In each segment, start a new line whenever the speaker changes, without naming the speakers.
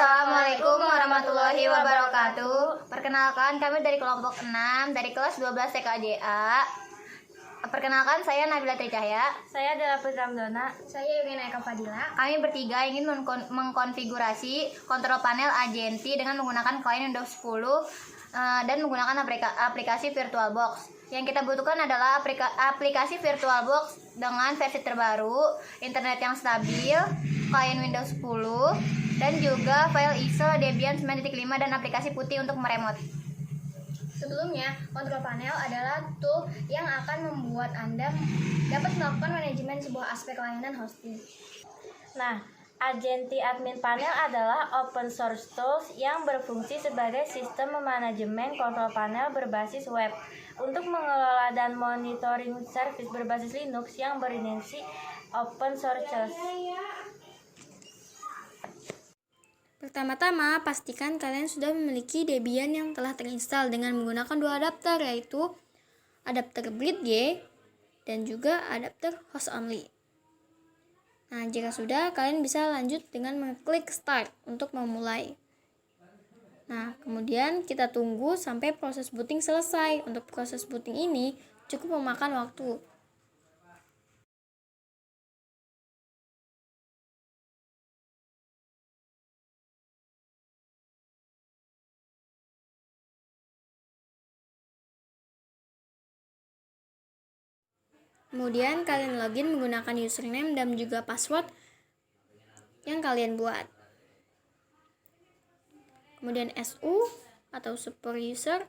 Assalamualaikum warahmatullahi wabarakatuh. Perkenalkan, kami dari kelompok 6 dari kelas 12 TKJA. Perkenalkan, saya Nabila Tricahya.
Saya adalah Putra Ramdona.
Saya Yurina Eka Fadila.
Kami bertiga ingin mengkonfigurasi kontrol panel Agenti dengan menggunakan klien Windows 10 dan menggunakan aplikasi VirtualBox. Yang kita butuhkan adalah aplikasi VirtualBox dengan versi terbaru, internet yang stabil, klien Windows 10, dan juga file ISO Debian 9.5 dan aplikasi putih untuk meremot.
Sebelumnya, kontrol panel adalah tool yang akan membuat Anda dapat melakukan manajemen sebuah aspek layanan hosting.
Nah, Agenti Admin Panel adalah open source tools yang berfungsi sebagai sistem manajemen kontrol panel berbasis web untuk mengelola dan monitoring service berbasis Linux yang berlisensi open source.
Pertama-tama, pastikan kalian sudah memiliki Debian yang telah terinstall dengan menggunakan dua adapter, yaitu adapter BridgeY dan juga adapter host only. Nah, jika sudah, kalian bisa lanjut dengan mengklik Start untuk memulai. Nah, kemudian kita tunggu sampai proses booting selesai. Untuk proses booting ini cukup memakan waktu. Kemudian kalian login menggunakan username dan juga password yang kalian buat. Kemudian SU atau super user.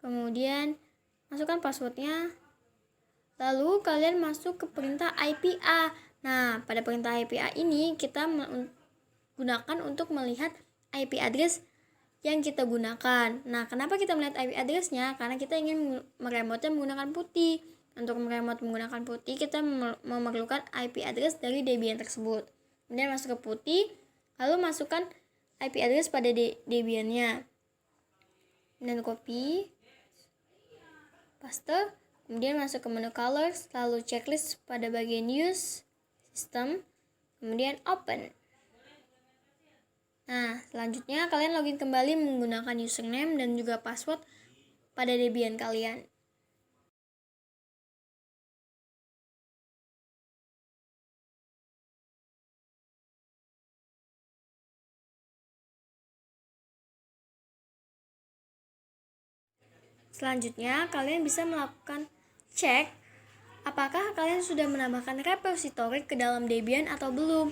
Kemudian masukkan passwordnya. Lalu kalian masuk ke perintah IPA. Nah, pada perintah IPA ini kita gunakan untuk melihat IP address yang kita gunakan. Nah, kenapa kita melihat IP address-nya? Karena kita ingin meremotnya menggunakan putih. Untuk meremot menggunakan putih, kita memerlukan IP address dari Debian tersebut. Kemudian masuk ke putih, lalu masukkan IP address pada Debian-nya. Dan copy, paste, kemudian masuk ke menu colors, lalu checklist pada bagian use, system, kemudian open. Nah, selanjutnya kalian login kembali menggunakan username dan juga password pada Debian kalian. Selanjutnya, kalian bisa melakukan cek apakah kalian sudah menambahkan repository ke dalam Debian atau belum.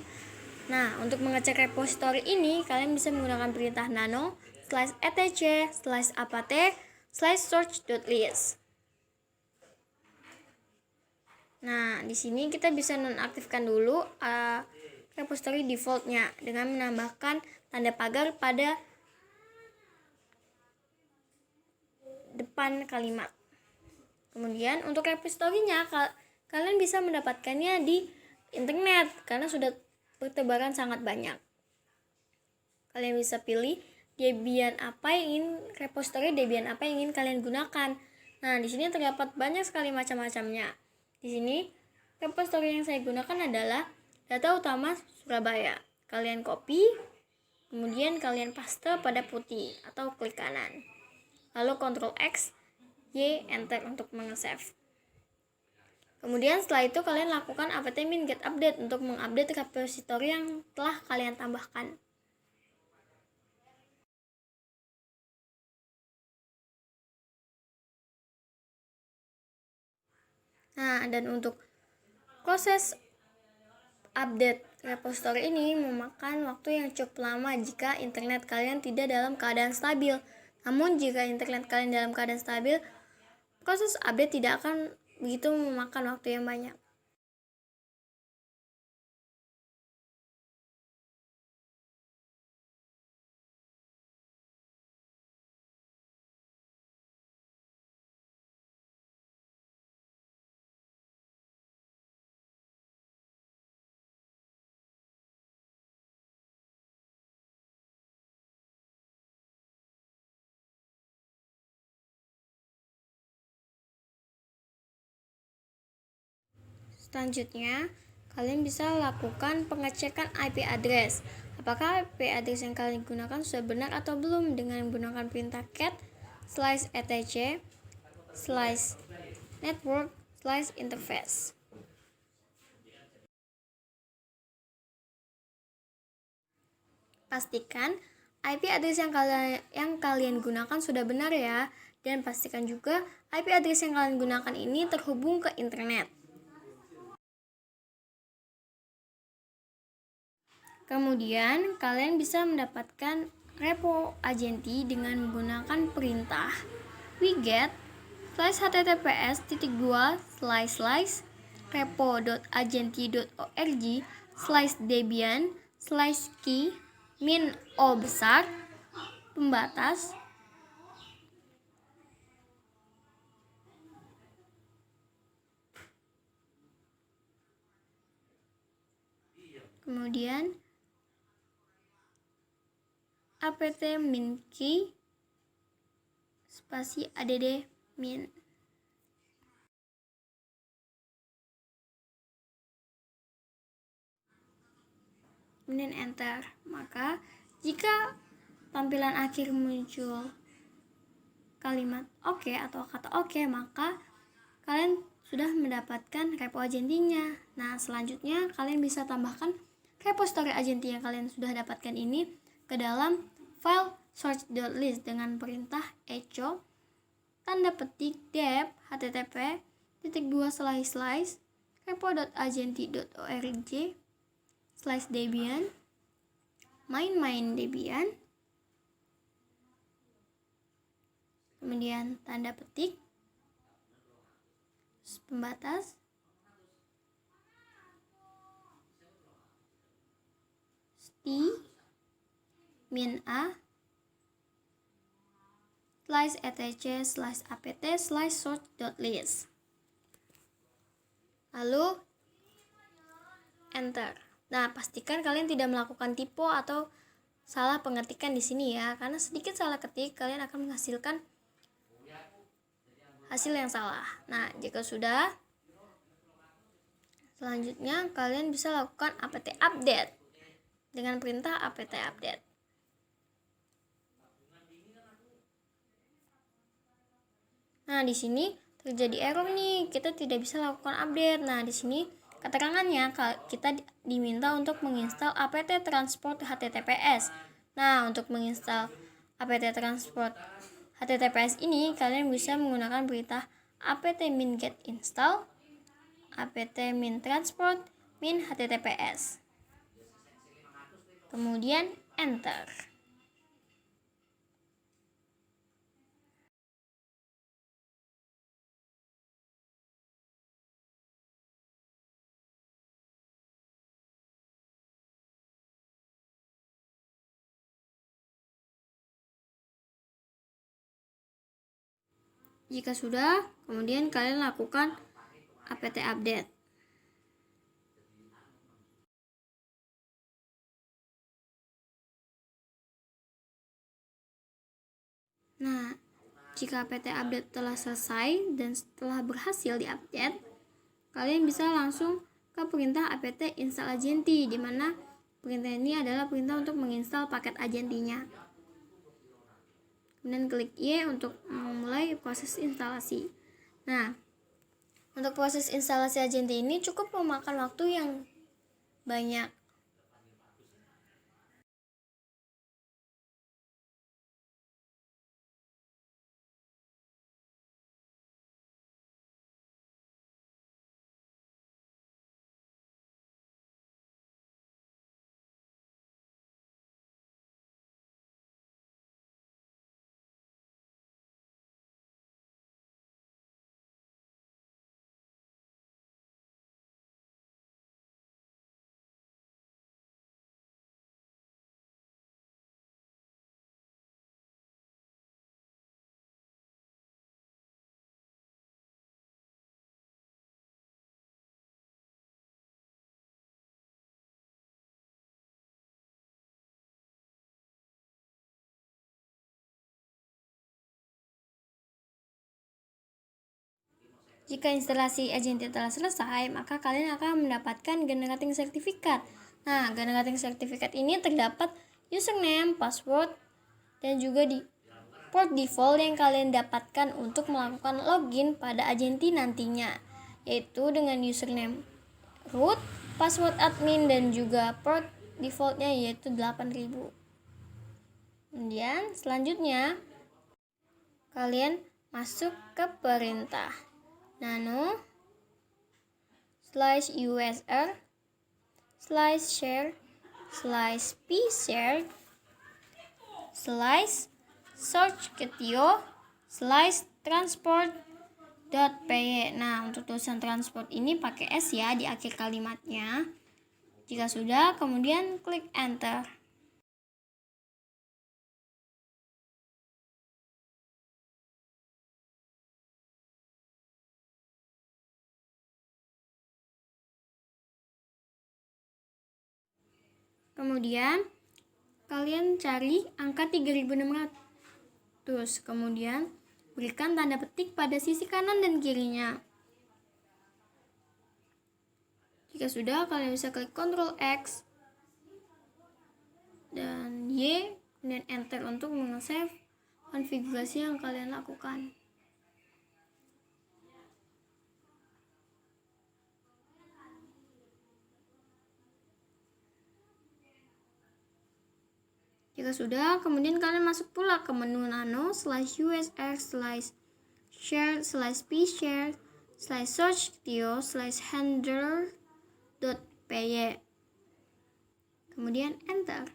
Nah, untuk mengecek repository ini, kalian bisa menggunakan perintah nano /etc/apt/search.list. Nah, di sini kita bisa nonaktifkan dulu repository defaultnya dengan menambahkan tanda pagar pada depan kalimat. Kemudian untuk repository-nya kalian bisa mendapatkannya di internet karena sudah bertebaran sangat banyak. Kalian bisa pilih repository Debian apa yang ingin kalian gunakan. Nah, di sini terdapat banyak sekali macam-macamnya. Di sini repository yang saya gunakan adalah data utama Surabaya. Kalian copy, kemudian kalian paste pada putih atau klik kanan. Lalu Ctrl X, Y, Enter untuk meng-save. Kemudian setelah itu kalian lakukan apt-min get update untuk mengupdate repository yang telah kalian tambahkan. Nah, dan untuk proses update repository ini memakan waktu yang cukup lama jika internet kalian tidak dalam keadaan stabil. Namun jika internet kalian dalam keadaan stabil, proses update tidak akan begitu memakan waktu yang banyak. Selanjutnya, kalian bisa lakukan pengecekan IP address. Apakah IP address yang kalian gunakan sudah benar atau belum dengan menggunakan perintah cat /etc /network /interface. Pastikan IP address yang kalian gunakan sudah benar ya, dan pastikan juga IP address yang kalian gunakan ini terhubung ke internet. Kemudian kalian bisa mendapatkan repo Agenti dengan menggunakan perintah wget /https://repo.agenti.org/debian/key min O besar pembatas kemudian apt-min key spasi add min. Kemudian enter. Maka jika tampilan akhir muncul kalimat oke atau kata oke, maka kalian sudah mendapatkan repo Agentinya. Nah, selanjutnya kalian bisa tambahkan repository Agenti yang kalian sudah dapatkan ini ke dalam file source.list dengan perintah echo tanda petik dep http://repo.agenti.org/debian main debian kemudian tanda petik pembatas min a /etc/apt/source.list lalu enter. Nah, pastikan kalian tidak melakukan typo atau salah pengetikan di sini ya, karena sedikit salah ketik kalian akan menghasilkan hasil yang salah. Nah, jika sudah, selanjutnya kalian bisa lakukan apt update dengan perintah apt update. Nah, di sini terjadi error nih, kita tidak bisa lakukan update. Nah, di sini keterangannya kita diminta untuk menginstal apt transport https. Nah, untuk menginstal apt transport https ini kalian bisa menggunakan perintah apt-min get install apt-min transport min https. Kemudian enter. Jika sudah, kemudian kalian lakukan apt update. Nah, jika apt update telah selesai dan setelah berhasil diupdate, kalian bisa langsung ke perintah apt install Agenti, di mana perintah ini adalah perintah untuk menginstal paket Agentinya. Kemudian klik Y untuk memulai proses instalasi. Nah, untuk proses instalasi Agenti ini cukup memakan waktu yang banyak. Jika instalasi Agenti telah selesai, maka kalian akan mendapatkan generating sertifikat. Nah, generating certificate ini terdapat username, password, dan juga di port default yang kalian dapatkan untuk melakukan login pada Agenti nantinya, yaitu dengan username root, password admin, dan juga port defaultnya yaitu 8000. Kemudian selanjutnya kalian masuk ke perintah nano /usr /share /pshare /search_ketio /transport.py. Nah, untuk tulisan transport ini pakai S ya di akhir kalimatnya. Jika sudah, kemudian klik enter. Kemudian kalian cari angka 3600. Kemudian berikan tanda petik pada sisi kanan dan kirinya. Jika sudah, kalian bisa klik Ctrl X dan Y, kemudian enter untuk meng-save konfigurasi yang kalian lakukan. Jika sudah, kemudian kalian masuk pula ke menu nano /usr /share /pshare /search_ketio /handler.py. Kemudian enter.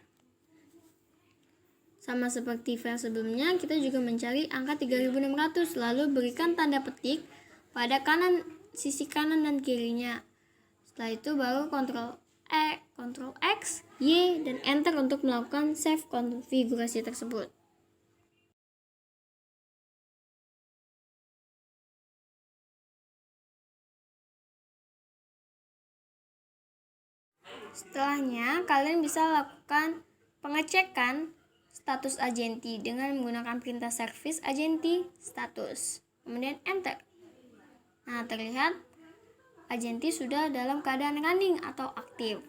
Sama seperti file sebelumnya, kita juga mencari angka 3600, lalu berikan tanda petik pada sisi kanan dan kirinya. Setelah itu baru Ctrl X, Y, dan enter untuk melakukan save konfigurasi tersebut. Setelahnya, kalian bisa lakukan pengecekan status Agenti dengan menggunakan perintah service Agenti status. Kemudian enter. Nah, terlihat Agenti sudah dalam keadaan running atau aktif.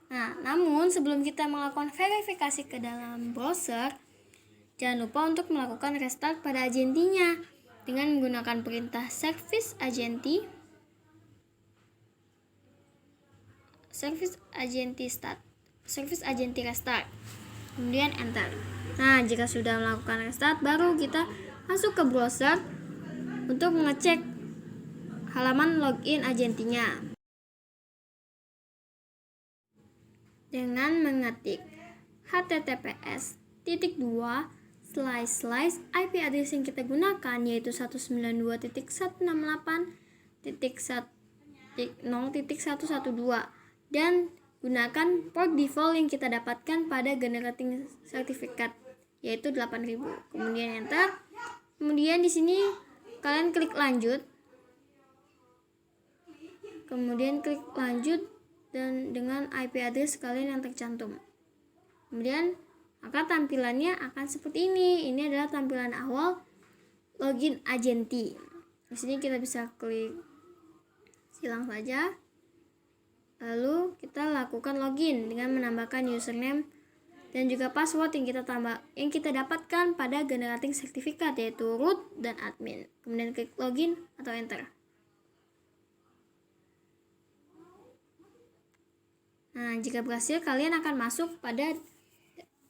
Nah, namun sebelum kita melakukan verifikasi ke dalam browser, jangan lupa untuk melakukan restart pada Agentinya dengan menggunakan perintah service Agenti restart. Kemudian enter. Nah, jika sudah melakukan restart, baru kita masuk ke browser untuk mengecek halaman login Agentinya dengan mengetik https:// IP address yang kita gunakan yaitu 192.168.0.112 dan gunakan port default yang kita dapatkan pada generating certificate yaitu 8000. Kemudian enter. Kemudian di sini kalian klik lanjut. Kemudian klik lanjut dan dengan IP address kalian yang tercantum. Kemudian maka tampilannya akan seperti ini. Ini adalah tampilan awal login Agenti. Di sini kita bisa klik silang saja. Lalu kita lakukan login dengan menambahkan username dan juga password yang kita dapatkan pada generating certificate yaitu root dan admin. Kemudian klik login atau enter. Nah, jika berhasil, kalian akan masuk pada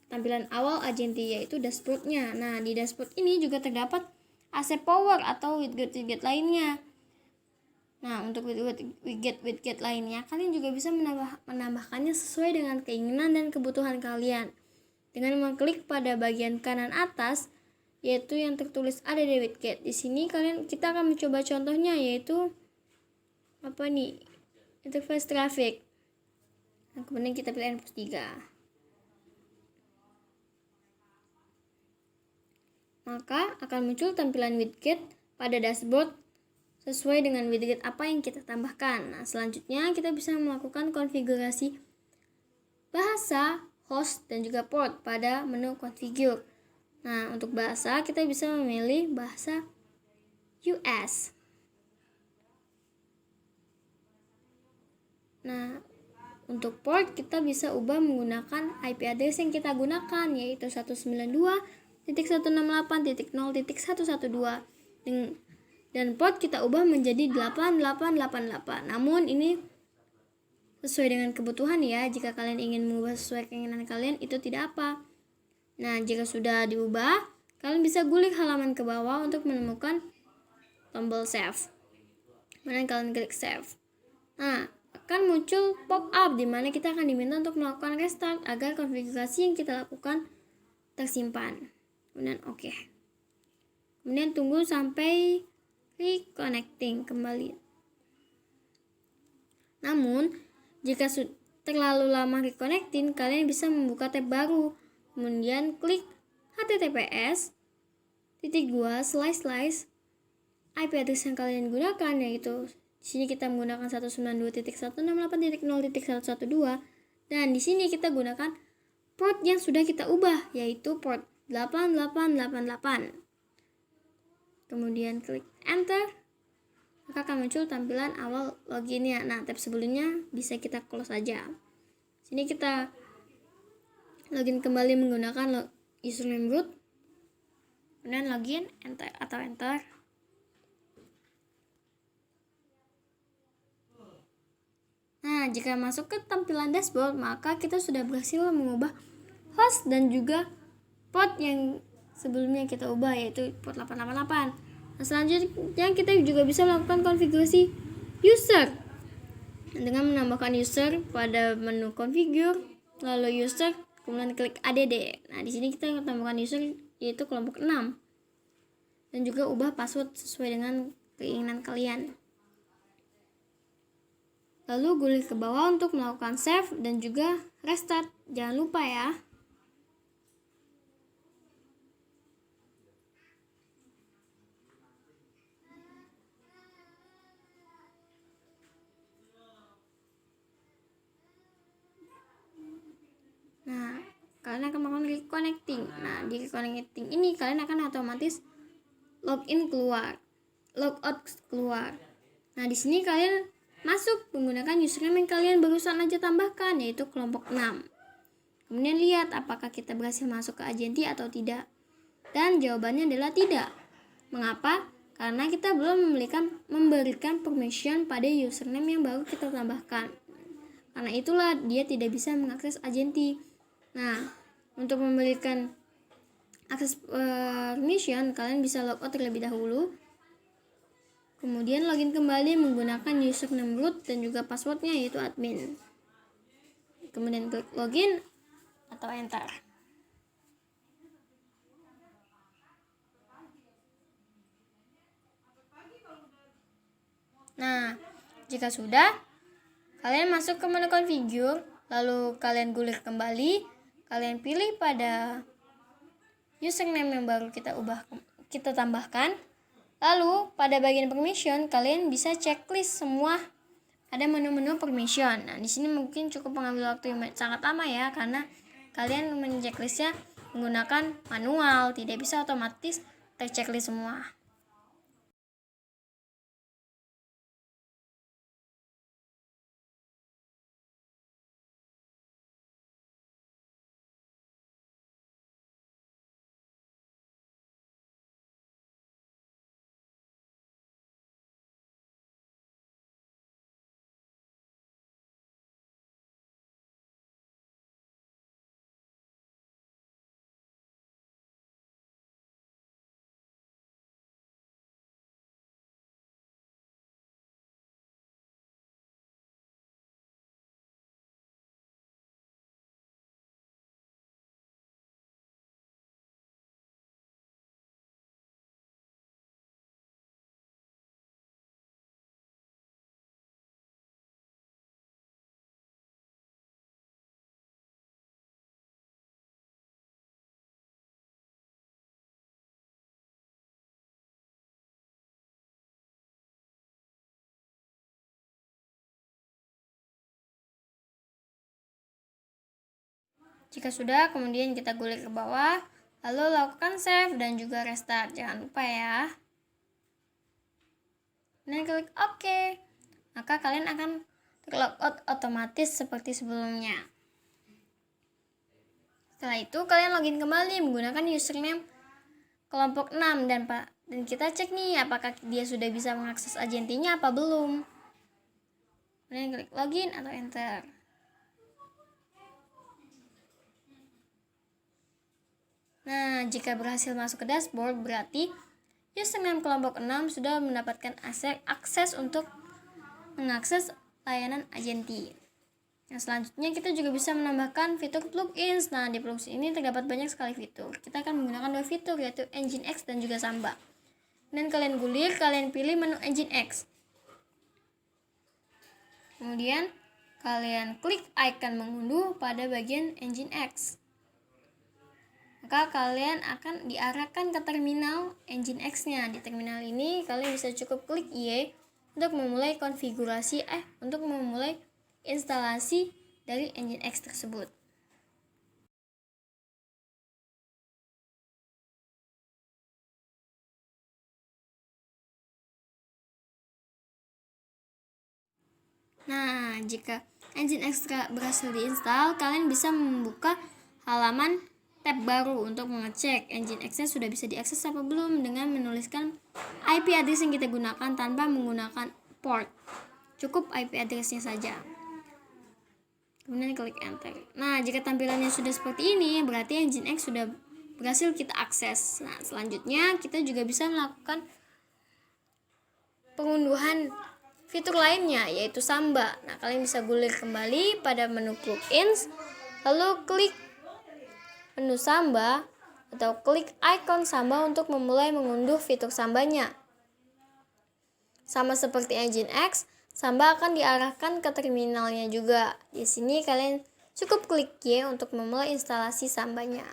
tampilan awal Agenti yaitu dashboardnya. Nah, di dashboard ini juga terdapat AC Power atau widget-widget lainnya. Nah, untuk widget lainnya, kalian juga bisa menambahkannya sesuai dengan keinginan dan kebutuhan kalian. Dengan mengklik pada bagian kanan atas, yaitu yang tertulis ada di widget. Di sini kita akan mencoba contohnya yaitu interface traffic. Nah, kemudian kita pilih N+3. Maka akan muncul tampilan widget pada dashboard sesuai dengan widget apa yang kita tambahkan. Nah, selanjutnya kita bisa melakukan konfigurasi bahasa, host, dan juga port pada menu configure. Nah, untuk bahasa kita bisa memilih bahasa US. Nah, Untuk port kita bisa ubah menggunakan IP address yang kita gunakan, yaitu 192.168.0.112, dan port kita ubah menjadi 8888. Namun ini sesuai dengan kebutuhan ya. Jika kalian ingin mengubah sesuai keinginan kalian, itu tidak apa. Nah, jika sudah diubah, kalian bisa gulik halaman ke bawah untuk menemukan tombol save. Kemudian kalian klik save. Nah, akan muncul pop-up di mana kita akan diminta untuk melakukan restart agar konfigurasi yang kita lakukan tersimpan. Kemudian oke. Kemudian tunggu sampai reconnecting kembali. Namun, jika terlalu lama reconnecting, kalian bisa membuka tab baru. Kemudian klik https:// IP address yang kalian gunakan, yaitu di sini kita menggunakan 192.168.0.112, dan di sini kita gunakan port yang sudah kita ubah, yaitu port 8888. Kemudian klik enter, maka akan muncul tampilan awal loginnya. Nah, tab sebelumnya bisa kita close saja. Sini kita login kembali menggunakan username root, kemudian login enter. Nah, jika masuk ke tampilan dashboard, maka kita sudah berhasil mengubah host dan juga port yang sebelumnya kita ubah, yaitu port 888. Nah, selanjutnya kita juga bisa melakukan konfigurasi user dengan menambahkan user pada menu configure, lalu user, kemudian klik add. Nah, di sini kita tambahkan user, yaitu kelompok 6, dan juga ubah password sesuai dengan keinginan kalian. Lalu gulir ke bawah untuk melakukan save dan juga restart. Jangan lupa ya. Nah, kalian akan melakukan reconnecting. Nah, di reconnecting ini kalian akan otomatis login keluar, logout keluar. Nah, di sini kalian masuk menggunakan username yang kalian barusan aja tambahkan, yaitu kelompok 6. Kemudian lihat apakah kita berhasil masuk ke Agenti atau tidak. Dan jawabannya adalah tidak. Mengapa? Karena kita belum memberikan permission pada username yang baru kita tambahkan. Karena itulah dia tidak bisa mengakses Agenti. Nah, untuk memberikan akses permission, kalian bisa logout terlebih dahulu. Kemudian login kembali menggunakan username root dan juga passwordnya, yaitu admin. Kemudian klik login atau enter. Nah, jika sudah, kalian masuk ke menu configure, lalu kalian gulir kembali, kalian pilih pada username yang baru kita tambahkan. Lalu pada bagian permission, kalian bisa checklist semua. Ada menu-menu permission. Nah, di sini mungkin cukup mengambil waktu yang sangat lama ya, karena kalian mencecklistnya menggunakan manual, tidak bisa otomatis terchecklist semua. Jika sudah, kemudian kita gulir ke bawah, lalu lakukan save dan juga restart. Jangan lupa ya. Dan klik OK. Maka kalian akan terlogout otomatis seperti sebelumnya. Setelah itu kalian login kembali menggunakan username kelompok 6 dan kita cek nih apakah dia sudah bisa mengakses agentinya apa belum. Kemudian klik login atau enter. Nah, jika berhasil masuk ke dashboard berarti username kelompok 6 sudah mendapatkan akses untuk mengakses layanan agenti. Nah, selanjutnya kita juga bisa menambahkan fitur plugins. Nah, di plugins ini terdapat banyak sekali fitur. Kita akan menggunakan 2 fitur yaitu Nginx dan juga Samba. Dan kalian gulir, kalian pilih menu Nginx. Kemudian kalian klik icon mengunduh pada bagian Nginx. Maka kalian akan diarahkan ke terminal Nginx-nya. Di terminal ini kalian bisa cukup klik Y untuk memulai untuk memulai instalasi dari Nginx tersebut. Nah, jika Nginx berhasil diinstal, kalian bisa membuka halaman tab baru untuk mengecek Nginx-nya sudah bisa diakses apa belum dengan menuliskan IP address yang kita gunakan tanpa menggunakan port. Cukup IP address-nya saja. Kemudian klik enter. Nah, jika tampilannya sudah seperti ini, berarti Nginx sudah berhasil kita akses. Nah, selanjutnya kita juga bisa melakukan pengunduhan fitur lainnya yaitu Samba. Nah, kalian bisa gulir kembali pada menu plugins, lalu klik menu Samba atau klik icon Samba untuk memulai mengunduh fitur Sambanya. Sama seperti Nginx, Samba akan diarahkan ke terminalnya juga. Di sini kalian cukup klik Y untuk memulai instalasi Sambanya.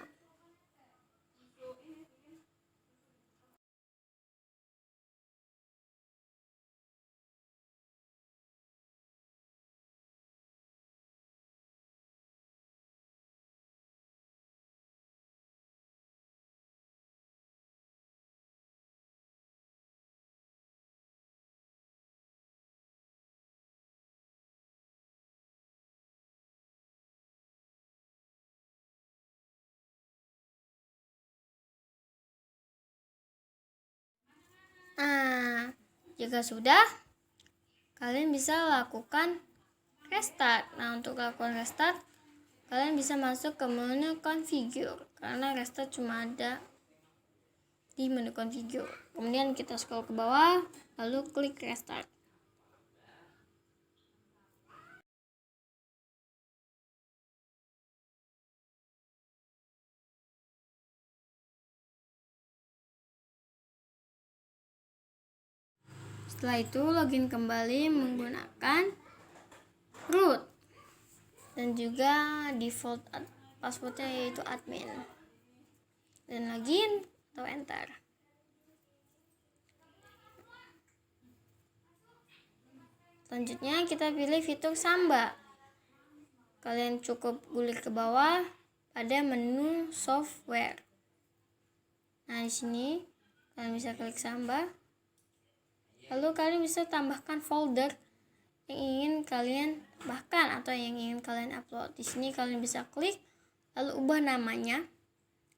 Nah, jika sudah, kalian bisa lakukan restart. Nah, untuk lakukan restart, kalian bisa masuk ke menu configure karena restart cuma ada di menu configure. Kemudian kita scroll ke bawah, lalu klik restart. Setelah itu login kembali menggunakan root dan juga default passwordnya yaitu admin dan login atau enter. Selanjutnya kita pilih fitur Samba. Kalian cukup gulir ke bawah pada menu software. Nah, di sini kalian bisa klik Samba. Lalu kalian bisa tambahkan folder yang ingin kalian tambahkan atau yang ingin kalian upload. Di sini kalian bisa klik lalu ubah namanya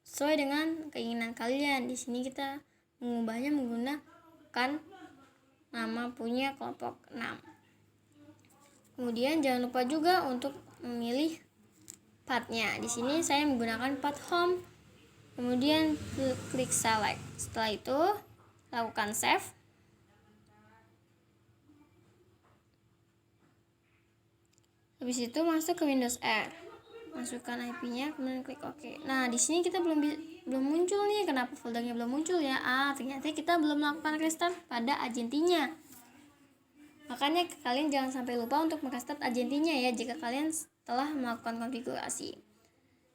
sesuai dengan keinginan kalian. Di sini kita mengubahnya menggunakan nama punya kelompok 6. Kemudian jangan lupa juga untuk memilih pathnya. Di sini saya menggunakan path home. Kemudian klik select. Setelah itu lakukan save. Habis itu masuk ke Windows R, masukkan IP-nya, kemudian klik OK. Nah, di sini kita belum muncul nih. Kenapa foldernya belum muncul ya? Ternyata kita belum melakukan restart pada agentinya. Makanya kalian jangan sampai lupa untuk merestart agentinya ya jika kalian telah melakukan konfigurasi.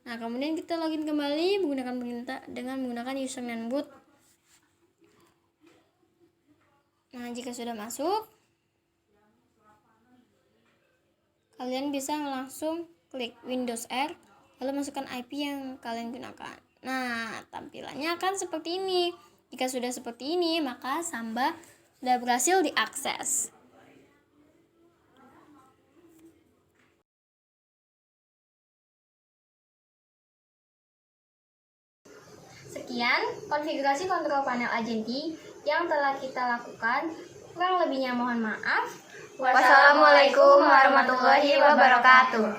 Nah, kemudian kita login kembali dengan menggunakan username boot. Nah, jika sudah masuk, kalian bisa langsung klik Windows R, lalu masukkan IP yang kalian gunakan. Nah, tampilannya akan seperti ini. Jika sudah seperti ini, maka Samba sudah berhasil diakses.
Sekian konfigurasi kontrol panel Agenti yang telah kita lakukan. Kurang lebihnya mohon maaf.
Wassalamualaikum warahmatullahi wabarakatuh.